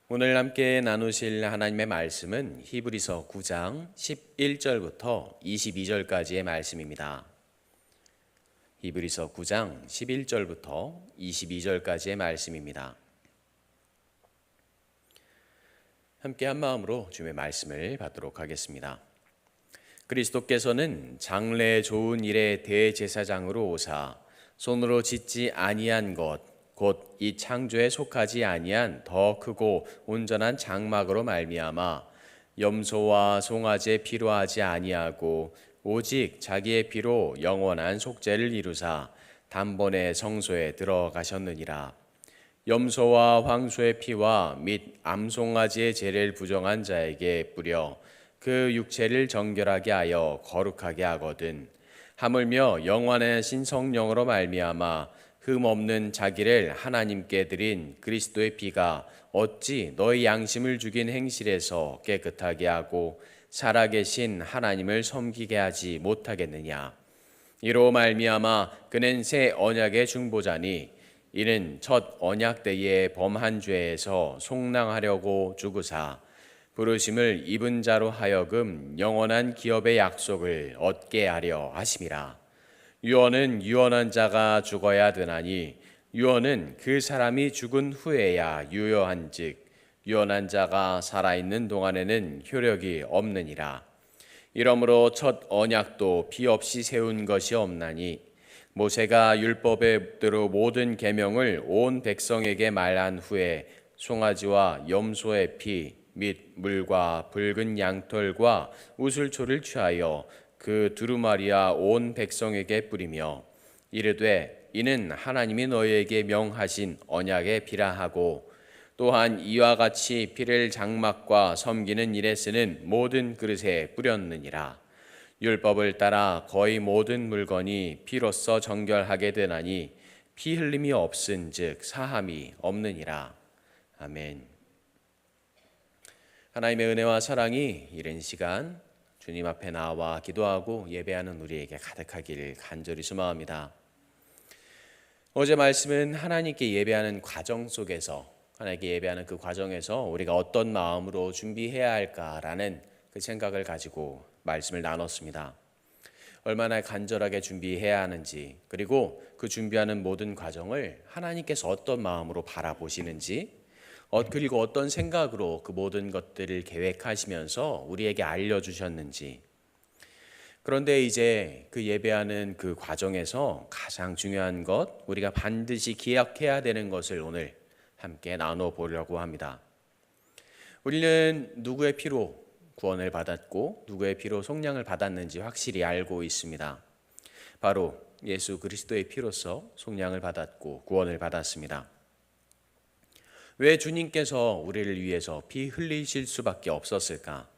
오늘 함께 나누실 하나님의 말씀은 히브리서 9장 11절부터 22절까지의 말씀입니다. 히브리서 9장 11절부터 22절까지의 말씀입니다. 함께 한 마음으로 주님의 말씀을 받도록 하겠습니다. 그리스도께서는 장래 좋은 일의 대제사장으로 오사 손으로 짓지 아니한 것 곧 이 창조에 속하지 아니한 더 크고 온전한 장막으로 말미암아 염소와 송아지의 피로 하지 아니하고 오직 자기의 피로 영원한 속죄를 이루사 단번에 성소에 들어가셨느니라. 염소와 황소의 피와 및 암송아지의 제를 부정한 자에게 뿌려 그 육체를 정결하게 하여 거룩하게 하거든. 하물며 영원하신 성령으로 말미암아 흠 없는 자기를 하나님께 드린 그리스도의 피가 어찌 너희 양심을 죽인 행실에서 깨끗하게 하고 살아계신 하나님을 섬기게 하지 못하겠느냐. 이로 말미암아 그는 새 언약의 중보자니 이는 첫 언약 때에 범한 죄에서 속량하려고 죽으사 부르심을 입은 자로 하여금 영원한 기업의 약속을 얻게 하려 하심이라. 유언은 유언한 자가 죽어야 되나니 유언은 그 사람이 죽은 후에야 유효한즉 유언한 자가 살아있는 동안에는 효력이 없느니라. 이러므로 첫 언약도 피 없이 세운 것이 없나니 모세가 율법대로 모든 계명을 온 백성에게 말한 후에 송아지와 염소의 피 및 물과 붉은 양털과 우슬초를 취하여 그 두루마리와 온 백성에게 뿌리며 이르되 이는 하나님이 너희에게 명하신 언약의 피라 하고 또한 이와 같이 피를 장막과 섬기는 일에 쓰는 모든 그릇에 뿌렸느니라. 율법을 따라 거의 모든 물건이 피로써 정결하게 되나니 피 흘림이 없은즉 사함이 없느니라. 아멘. 하나님의 은혜와 사랑이 이른 시간 주님 앞에 나와 기도하고 예배하는 우리에게 가득하기를 간절히 소망합니다. 어제 말씀은 하나님께 예배하는 과정 속에서 하나님께 예배하는 그 과정에서 우리가 어떤 마음으로 준비해야 할까라는 그 생각을 가지고 말씀을 나눴습니다. 얼마나 간절하게 준비해야 하는지, 그리고 그 준비하는 모든 과정을 하나님께서 어떤 마음으로 바라보시는지, 그리고 어떤 생각으로 그 모든 것들을 계획하시면서 우리에게 알려주셨는지. 그런데 이제 그 예배하는 그 과정에서 가장 중요한 것, 우리가 반드시 기억해야 되는 것을 오늘 함께 나눠보려고 합니다. 우리는 누구의 피로 구원을 받았고 누구의 피로 속량을 받았는지 확실히 알고 있습니다. 바로 예수 그리스도의 피로서 속량을 받았고 구원을 받았습니다. 왜 주님께서 우리를 위해서 피 흘리실 수밖에 없었을까?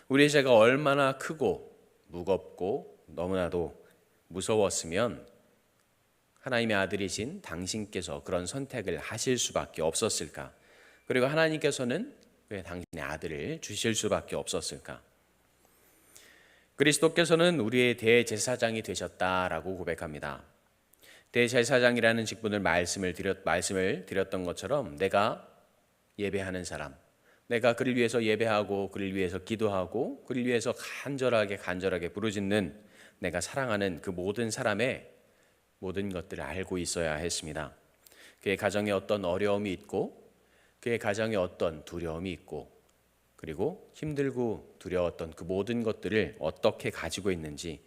우리의 죄가 얼마나 크고 무겁고 너무나도 무서웠으면 하나님의 아들이신 당신께서 그런 선택을 하실 수밖에 없었을까? 그리고 하나님께서는 왜 당신의 아들을 주실 수밖에 없었을까? 그리스도께서는 우리의 대제사장이 되셨다라고 고백합니다. 대제사장이라는 직분을 말씀을 드렸던 것처럼 내가 예배하는 사람, 내가 그를 위해서 예배하고 그를 위해서 기도하고 그를 위해서 간절하게 부르짖는 내가 사랑하는 그 모든 사람의 모든 것들을 알고 있어야 했습니다. 그의 가정에 어떤 어려움이 있고 그의 가정에 어떤 두려움이 있고 그리고 힘들고 두려웠던 그 모든 것들을 어떻게 가지고 있는지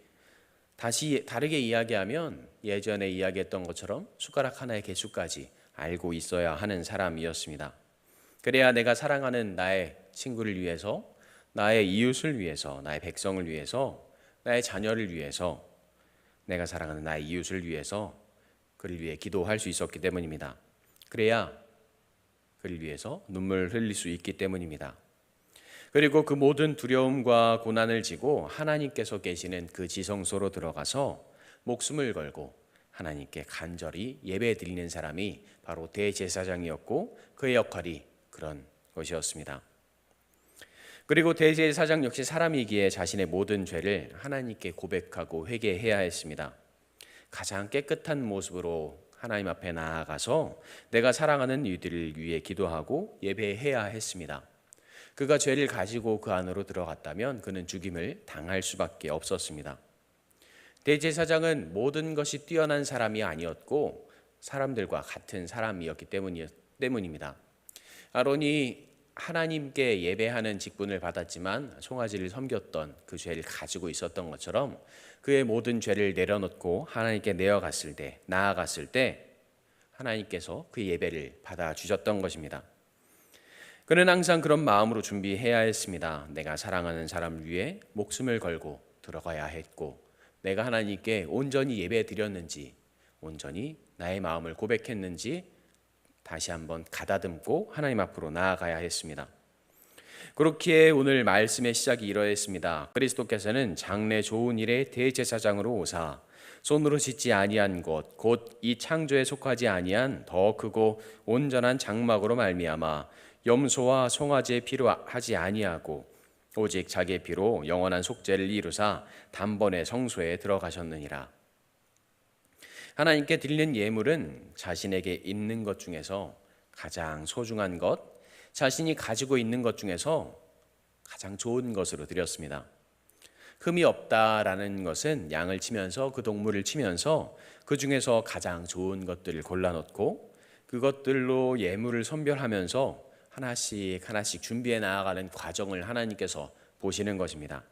다시 다르게 이야기하면 예전에 이야기했던 것처럼 숟가락 하나의 개수까지 알고 있어야 하는 사람이었습니다. 그래야 내가 사랑하는 나의 친구를 위해서, 나의 이웃을 위해서, 나의 백성을 위해서, 나의 자녀를 위해서, 내가 사랑하는 나의 이웃을 위해서 그를 위해 기도할 수 있었기 때문입니다. 그래야 그를 위해서 눈물 흘릴 수 있기 때문입니다. 그리고 그 모든 두려움과 고난을 지고 하나님께서 계시는 그 지성소로 들어가서 목숨을 걸고 하나님께 간절히 예배드리는 사람이 바로 대제사장이었고 그의 역할이 그런 것이었습니다. 그리고 대제사장 역시 사람이기에 자신의 모든 죄를 하나님께 고백하고 회개해야 했습니다. 가장 깨끗한 모습으로 하나님 앞에 나아가서 내가 사랑하는 이들을 위해 기도하고 예배해야 했습니다. 그가 죄를 가지고 그 안으로 들어갔다면 그는 죽임을 당할 수밖에 없었습니다. 대제사장은 모든 것이 뛰어난 사람이 아니었고 사람들과 같은 사람이었기 때문입니다. 아론이 하나님께 예배하는 직분을 받았지만 송아지를 섬겼던 그 죄를 가지고 있었던 것처럼 그의 모든 죄를 내려놓고 하나님께 나아갔을 때 하나님께서 그 예배를 받아주셨던 것입니다. 그는 항상 그런 마음으로 준비해야 했습니다. 내가 사랑하는 사람을 위해 목숨을 걸고 들어가야 했고 내가 하나님께 온전히 예배드렸는지 온전히 나의 마음을 고백했는지 다시 한번 가다듬고 하나님 앞으로 나아가야 했습니다. 그렇기에 오늘 말씀의 시작이 이러했습니다. 그리스도께서는 장래 좋은 일의 대제사장으로 오사 손으로 짓지 아니한 것 곧 이 창조에 속하지 아니한 더 크고 온전한 장막으로 말미암아 염소와 송아지의 피로 하지 아니하고 오직 자기의 피로 영원한 속죄를 이루사 단번에 성소에 들어가셨느니라. 하나님께 드리는 예물은 자신에게 있는 것 중에서 가장 소중한 것, 자신이 가지고 있는 것 중에서 가장 좋은 것으로 드렸습니다. 흠이 없다라는 것은 양을 치면서 그 동물을 치면서 그 중에서 가장 좋은 것들을 골라놓고 그것들로 예물을 선별하면서 하나씩 하나씩 준비해 나아가는 과정을 하나님께서 보시는 것입니다.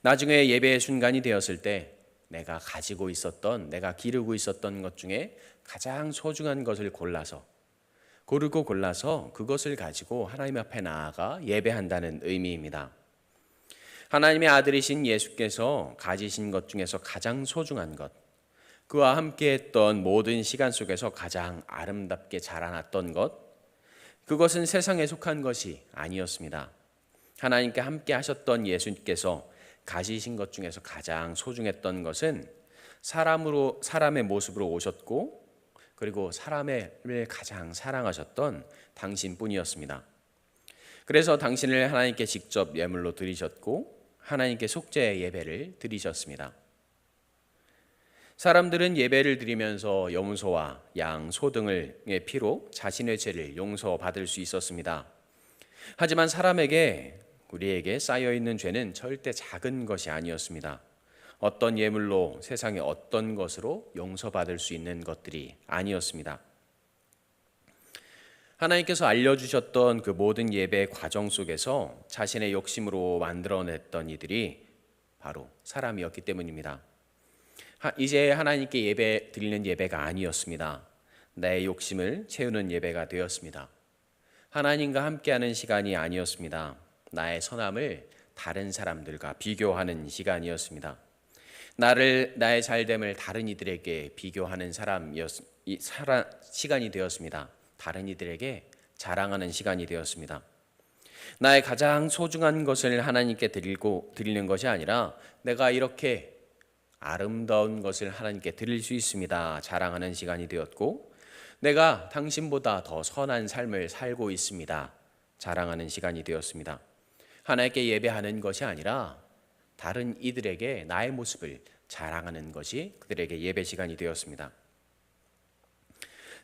나중에 예배의 순간이 되었을 때 내가 가지고 있었던, 내가 기르고 있었던 것 중에 가장 소중한 것을 골라서 그것을 가지고 하나님 앞에 나아가 예배한다는 의미입니다. 하나님의 아들이신 예수께서 가지신 것 중에서 가장 소중한 것, 그와 함께했던 모든 시간 속에서 가장 아름답게 자라났던 것, 그것은 세상에 속한 것이 아니었습니다. 하나님께 함께 하셨던 예수님께서 가지신 것 중에서 가장 소중했던 것은 사람의 모습으로 오셨고 그리고 사람을 가장 사랑하셨던 당신뿐이었습니다. 그래서 당신을 하나님께 직접 예물로 드리셨고 하나님께 속죄의 예배를 드리셨습니다. 사람들은 예배를 드리면서 염소와 양, 소 등의 피로 자신의 죄를 용서받을 수 있었습니다. 하지만 우리에게 쌓여있는 죄는 절대 작은 것이 아니었습니다. 어떤 예물로 세상의 어떤 것으로 용서받을 수 있는 것들이 아니었습니다. 하나님께서 알려주셨던 그 모든 예배 과정 속에서 자신의 욕심으로 만들어냈던 이들이 바로 사람이었기 때문입니다. 이제 하나님께 예배 드리는 예배가 아니었습니다. 내 욕심을 채우는 예배가 되었습니다. 하나님과 함께하는 시간이 아니었습니다. 나의 선함을 다른 사람들과 비교하는 시간이었습니다. 나의 잘됨을 다른 이들에게 비교하는 시간이 되었습니다. 다른 이들에게 자랑하는 시간이 되었습니다. 나의 가장 소중한 것을 하나님께 드리는 것이 아니라 내가 이렇게 아름다운 것을 하나님께 드릴 수 있습니다. 자랑하는 시간이 되었고 내가 당신보다 더 선한 삶을 살고 있습니다. 자랑하는 시간이 되었습니다. 하나님께 예배하는 것이 아니라 다른 이들에게 나의 모습을 자랑하는 것이 그들에게 예배 시간이 되었습니다.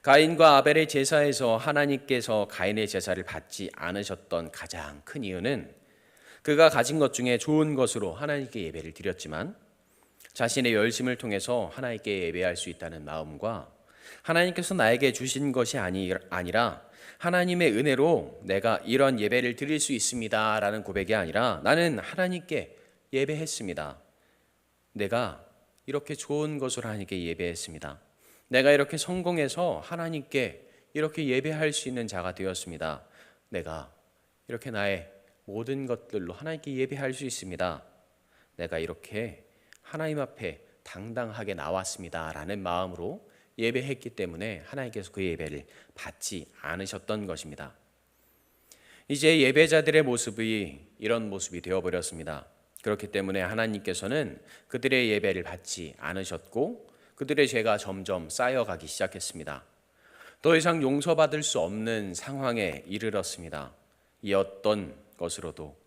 가인과 아벨의 제사에서 하나님께서 가인의 제사를 받지 않으셨던 가장 큰 이유는 그가 가진 것 중에 좋은 것으로 하나님께 예배를 드렸지만 자신의 열심을 통해서 하나님께 예배할 수 있다는 마음과 하나님께서 나에게 주신 것이 아니라 하나님의 은혜로 내가 이런 예배를 드릴 수 있습니다 라는 고백이 아니라 나는 하나님께 예배했습니다. 내가 이렇게 좋은 것으로 하나님께 예배했습니다. 내가 이렇게 성공해서 하나님께 이렇게 예배할 수 있는 자가 되었습니다. 내가 이렇게 나의 모든 것들로 하나님께 예배할 수 있습니다. 내가 이렇게 하나님 앞에 당당하게 나왔습니다 라는 마음으로 예배했기 때문에 하나님께서 그 예배를 받지 않으셨던 것입니다. 이제 예배자들의 모습이 이런 모습이 되어버렸습니다. 그렇기 때문에 하나님께서는 그들의 예배를 받지 않으셨고 그들의 죄가 점점 쌓여가기 시작했습니다. 더 이상 용서받을 수 없는 상황에 이르렀습니다.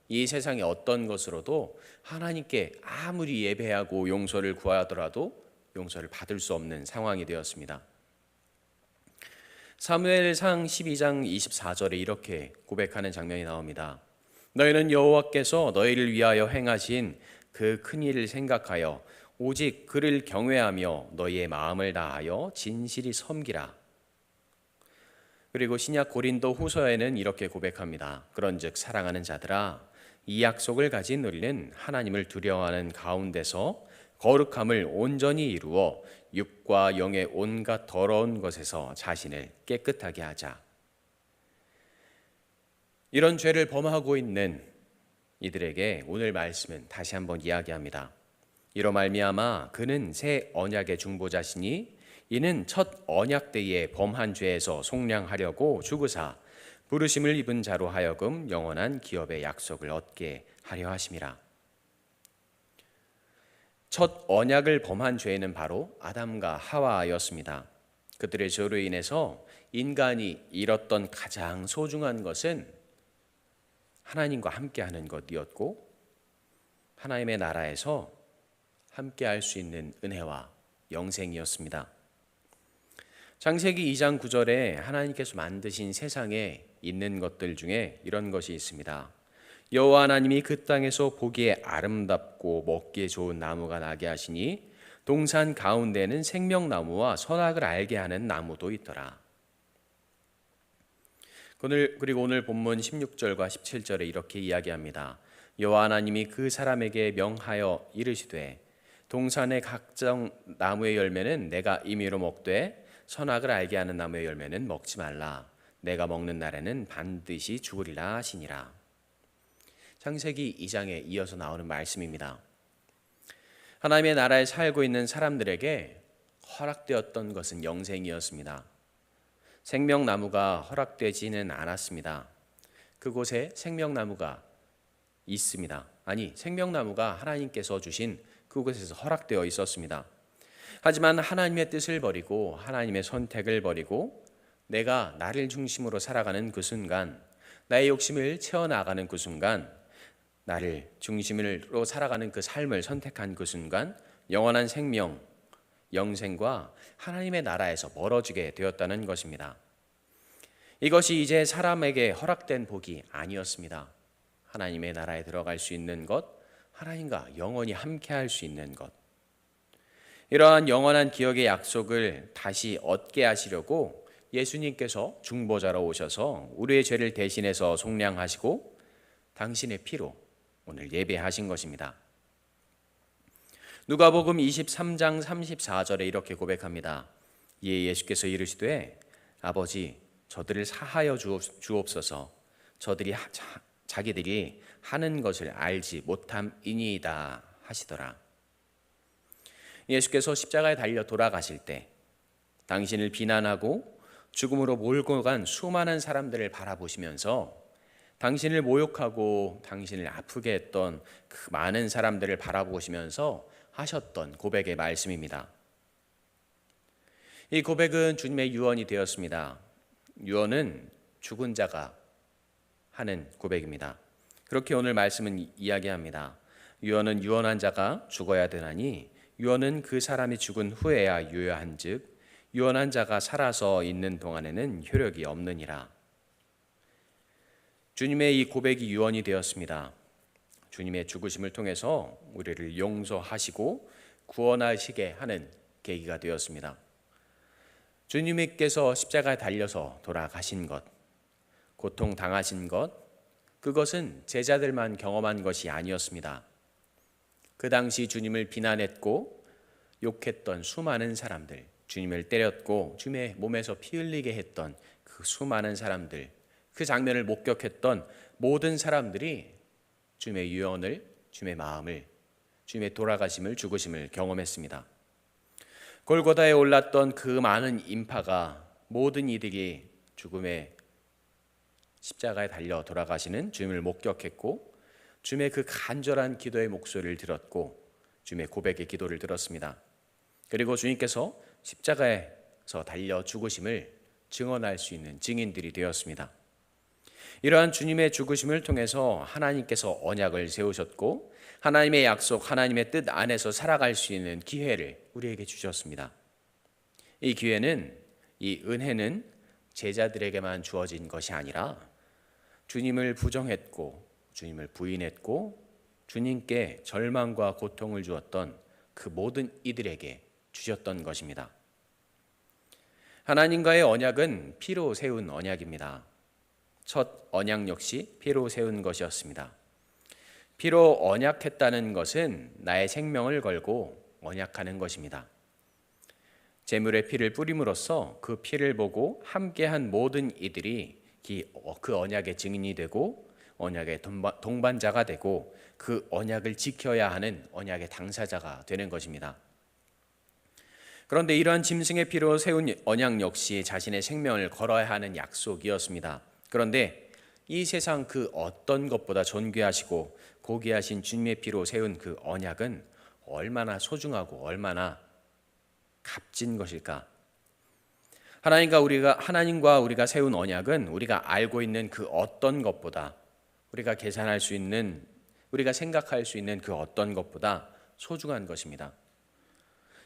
이 세상의 어떤 것으로도 하나님께 아무리 예배하고 용서를 구하더라도 용서를 받을 수 없는 상황이 되었습니다. 사무엘상 12장 24절에 이렇게 고백하는 장면이 나옵니다. 너희는 여호와께서 너희를 위하여 행하신 그 큰 일을 생각하여 오직 그를 경외하며 너희의 마음을 다하여 진실이 섬기라. 그리고 신약 고린도 후서에는 이렇게 고백합니다. 그런즉 사랑하는 자들아, 이 약속을 가진 우리는 하나님을 두려워하는 가운데서 거룩함을 온전히 이루어 육과 영의 온갖 더러운 것에서 자신을 깨끗하게 하자. 이런 죄를 범하고 있는 이들에게 오늘 말씀은 다시 한번 이야기합니다. 이로 말미암아 그는 새 언약의 중보자시니 이는 첫 언약 때에 범한 죄에서 속량하려고 죽으사 부르심을 입은 자로 하여금 영원한 기업의 약속을 얻게 하려 하심이라. 첫 언약을 범한 죄는 바로 아담과 하와였습니다. 그들의 죄로 인해서 인간이 잃었던 가장 소중한 것은 하나님과 함께하는 것이었고 하나님의 나라에서 함께할 수 있는 은혜와 영생이었습니다. 창세기 2장 9절에 하나님께서 만드신 세상에 있는 것들 중에 이런 것이 있습니다. 여호와 하나님이 그 땅에서 보기에 아름답고 먹기에 좋은 나무가 나게 하시니 동산 가운데는 생명나무와 선악을 알게 하는 나무도 있더라. 그리고 오늘 본문 16절과 17절에 이렇게 이야기합니다. 여호와 하나님이 그 사람에게 명하여 이르시되 동산의 각종 나무의 열매는 내가 임의로 먹되 선악을 알게 하는 나무의 열매는 먹지 말라. 내가 먹는 날에는 반드시 죽으리라 하시니라. 창세기 2장에 이어서 나오는 말씀입니다. 하나님의 나라에 살고 있는 사람들에게 허락되었던 것은 영생이었습니다. 생명나무가 허락되지는 않았습니다. 그곳에 생명나무가 있습니다. 아니, 생명나무가 하나님께서 주신 그곳에서 허락되어 있었습니다. 하지만 하나님의 뜻을 버리고 하나님의 선택을 버리고 내가 나를 중심으로 살아가는 그 순간, 나의 욕심을 채워나가는 그 순간, 나를 중심으로 살아가는 그 삶을 선택한 그 순간 영원한 생명, 영생과 하나님의 나라에서 멀어지게 되었다는 것입니다. 이것이 이제 사람에게 허락된 복이 아니었습니다. 하나님의 나라에 들어갈 수 있는 것, 하나님과 영원히 함께할 수 있는 것, 이러한 영원한 기억의 약속을 다시 얻게 하시려고 예수님께서 중보자로 오셔서 우리의 죄를 대신해서 속량하시고 당신의 피로 오늘 예배하신 것입니다. 누가복음 23장 34절에 이렇게 고백합니다. 이에 예수께서 이르시되 아버지 저들을 사하여 주옵소서. 저들이 자기들이 하는 것을 알지 못함이니이다 하시더라. 예수께서 십자가에 달려 돌아가실 때 당신을 비난하고 죽음으로 몰고 간 수많은 사람들을 바라보시면서 당신을 모욕하고 당신을 아프게 했던 그 많은 사람들을 바라보시면서 하셨던 고백의 말씀입니다. 이 고백은 주님의 유언이 되었습니다. 유언은 죽은 자가 하는 고백입니다. 그렇게 오늘 말씀은 이야기합니다. 유언은 유언한 자가 죽어야 되나니 유언은 그 사람이 죽은 후에야 유효한즉 유언한 자가 살아서 있는 동안에는 효력이 없느니라. 주님의 이 고백이 유언이 되었습니다. 주님의 죽으심을 통해서 우리를 용서하시고 구원하시게 하는 계기가 되었습니다. 주님께서 십자가에 달려서 돌아가신 것, 고통 당하신 것, 그것은 제자들만 경험한 것이 아니었습니다. 그 당시 주님을 비난했고 욕했던 수많은 사람들, 주님을 때렸고 주님의 몸에서 피 흘리게 했던 그 수많은 사람들, 그 장면을 목격했던 모든 사람들이 주님의 유언을, 주님의 마음을, 주님의 돌아가심을, 죽으심을 경험했습니다. 골고다에 올랐던 그 많은 인파가 모든 이들이 죽음의 십자가에 달려 돌아가시는 주님을 목격했고 주님의 그 간절한 기도의 목소리를 들었고 주님의 고백의 기도를 들었습니다. 그리고 주님께서 십자가에서 달려 죽으심을 증언할 수 있는 증인들이 되었습니다. 이러한 주님의 죽으심을 통해서 하나님께서 언약을 세우셨고 하나님의 약속, 하나님의 뜻 안에서 살아갈 수 있는 기회를 우리에게 주셨습니다. 이 기회는, 이 은혜는 제자들에게만 주어진 것이 아니라 주님을 부정했고 주님을 부인했고 주님께 절망과 고통을 주었던 그 모든 이들에게 주셨던 것입니다. 하나님과의 언약은 피로 세운 언약입니다. 첫 언약 역시 피로 세운 것이었습니다. 피로 언약했다는 것은 나의 생명을 걸고 언약하는 것입니다. 제물의 피를 뿌림으로써 그 피를 보고 함께한 모든 이들이 그 언약의 증인이 되고 언약의 동반자가 되고 그 언약을 지켜야 하는 언약의 당사자가 되는 것입니다. 그런데 이러한 짐승의 피로 세운 언약 역시 자신의 생명을 걸어야 하는 약속이었습니다. 그런데 이 세상 그 어떤 것보다 존귀하시고 고귀하신 주님의 피로 세운 그 언약은 얼마나 소중하고 얼마나 값진 것일까? 하나님과 우리가 세운 언약은 우리가 알고 있는 그 어떤 것보다, 우리가 계산할 수 있는, 우리가 생각할 수 있는 그 어떤 것보다 소중한 것입니다.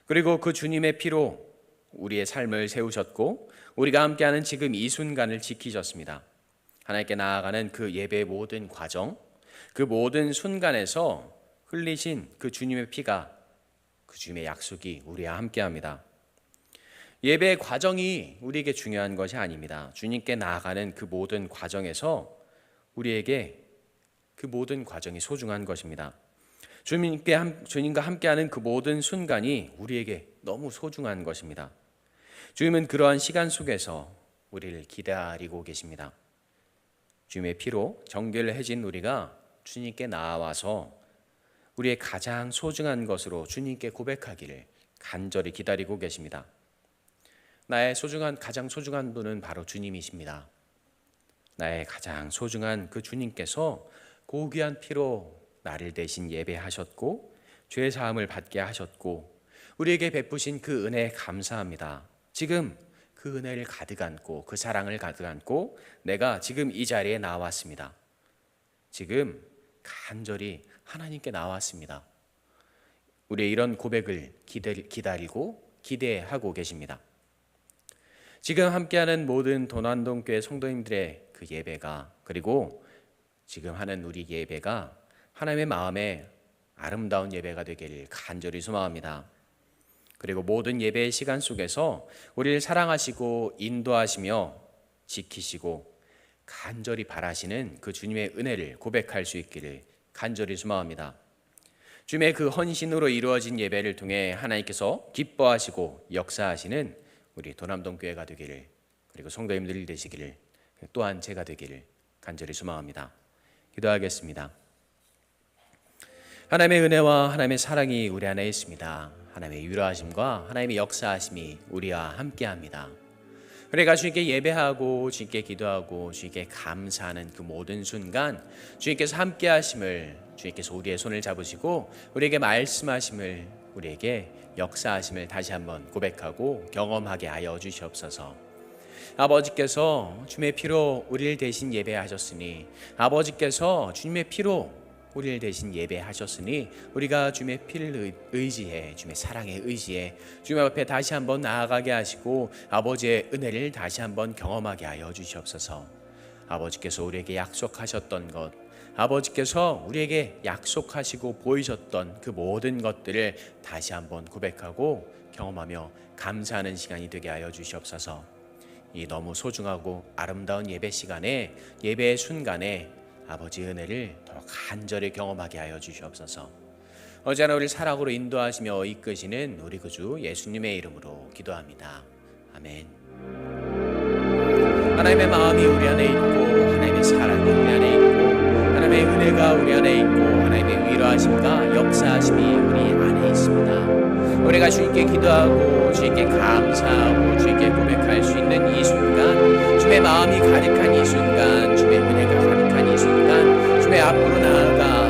그리고 그 주님의 피로 우리의 삶을 세우셨고 우리가 함께하는 지금 이 순간을 지키셨습니다. 하나님께 나아가는 그 예배의 모든 과정, 그 모든 순간에서 흘리신 그 주님의 피가, 그 주님의 약속이 우리와 함께합니다. 예배의 과정이 우리에게 중요한 것이 아닙니다. 주님께 나아가는 그 모든 과정에서 우리에게 그 모든 과정이 소중한 것입니다. 주님과 함께하는 그 모든 순간이 우리에게 너무 소중한 것입니다. 주님은 그러한 시간 속에서 우리를 기다리고 계십니다. 주님의 피로 정결해진 우리가 주님께 나아와서 우리의 가장 소중한 것으로 주님께 고백하기를 간절히 기다리고 계십니다. 나의 가장 소중한 분은 바로 주님이십니다. 나의 가장 소중한 그 주님께서 고귀한 피로 나를 대신 예배하셨고 죄 사함을 받게 하셨고 우리에게 베푸신 그 은혜에 감사합니다. 지금 그 은혜를 가득 안고 그 사랑을 가득 안고 내가 지금 이 자리에 나왔습니다. 지금 간절히 하나님께 나왔습니다. 우리의 이런 고백을 기다리고 기대하고 계십니다. 지금 함께하는 모든 도난동교회 성도님들의 그 예배가, 그리고 지금 하는 우리 예배가 하나님의 마음에 아름다운 예배가 되기를 간절히 소망합니다. 그리고 모든 예배의 시간 속에서 우리를 사랑하시고 인도하시며 지키시고 간절히 바라시는 그 주님의 은혜를 고백할 수 있기를 간절히 소망합니다. 주님의 그 헌신으로 이루어진 예배를 통해 하나님께서 기뻐하시고 역사하시는 우리 도남동교회가 되기를, 그리고 성도님들이 되시기를, 또한 제가 되기를 간절히 소망합니다. 기도하겠습니다. 하나님의 은혜와 하나님의 사랑이 우리 안에 있습니다. 하나님의 위로하심과 하나님의 역사하심이 우리와 함께합니다. 우리가 주님께 예배하고 주님께 기도하고 주님께 감사하는 그 모든 순간 주님께서 함께하심을, 주님께서 우리의 손을 잡으시고 우리에게 말씀하심을, 우리에게 역사하심을 다시 한번 고백하고 경험하게 하여 주시옵소서. 아버지께서 주님의 피로 우리를 대신 예배하셨으니, 아버지께서 주님의 피로 우리를 대신 예배하셨으니 우리가 주님의 피를 의지해, 주님의 사랑에 의지해 주님 앞에 다시 한번 나아가게 하시고 아버지의 은혜를 다시 한번 경험하게 하여 주시옵소서. 아버지께서 우리에게 약속하셨던 것, 아버지께서 우리에게 약속하시고 보이셨던 그 모든 것들을 다시 한번 고백하고 경험하며 감사하는 시간이 되게 하여 주시옵소서. 이 너무 소중하고 아름다운 예배 시간에, 예배의 순간에 아버지의 은혜를 더 간절히 경험하게 하여 주시옵소서. 언제나 우리를 사랑으로 인도하시며 이끄시는 우리 구주 예수님의 이름으로 기도합니다. 아멘. 하나님의 마음이 우리 안에 있고 하나님의 사랑이 우리 안에 있고 하나님의 은혜가 우리 안에 있고 하나님의 위로하심과 역사하심이 우리 안에 있습니다. 우리가 주님께 기도하고 주님께 감사하고 주님께 고백할 수 있는 이 순간, 주님의 마음이 가득한 이 순간, 주님의 은혜가 가득한 이 순간, 주님의 앞으로 나아가